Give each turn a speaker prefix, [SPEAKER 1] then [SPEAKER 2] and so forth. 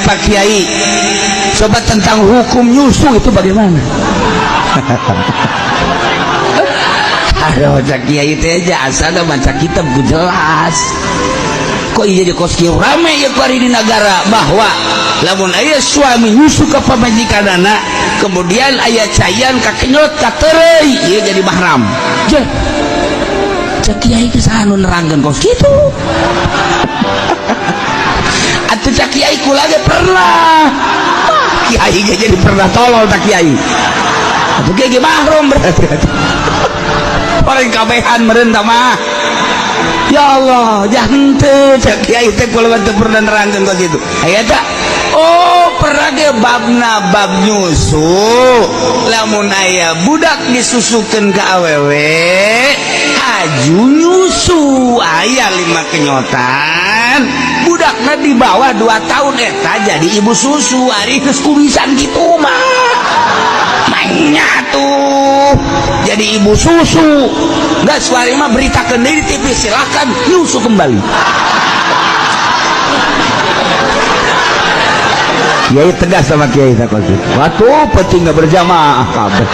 [SPEAKER 1] Pak Kiai, coba tentang hukum nyusu itu bagaimana? Aduh, Pak Kiai teh jasa da baca kitab jelas. Kok iya di koski rame ya hari di negara bahwa lamun aya suami nyusu ka pamajikanana, kemudian aya cayan ka kenyot ka tereuy, ieu jadi mahram. Jeh. Cak Kiai geus anu nerangkeun kos kitu. Atuh Cak Kiai kula ge pernah. Kiai ge jadi pernah tolol Cak Kiai. Atuh ge mahram berarti. Orang kabehan meureun tah mah. Ya Allah, jangan teu Cak Kiai teh kula teu pernah nerangkeun kos kitu. Aya tah? Oh, pernah ge babna bab nyusu. Lamun aya budak disusukeun ka awewe, aju nyusu aya 5 kenyotan. Budakna di bawah 2 tahun eta jadi ibu susu, ari geus kumisan kitu mah. Mainnya tuh jadi ibu susu. Enggak suari mah beritakeun deui di TV, silakan nyusu kembali. Kiai tegas sama Kiai Sakosi. Waktu penting nggak berjamaah kabeh.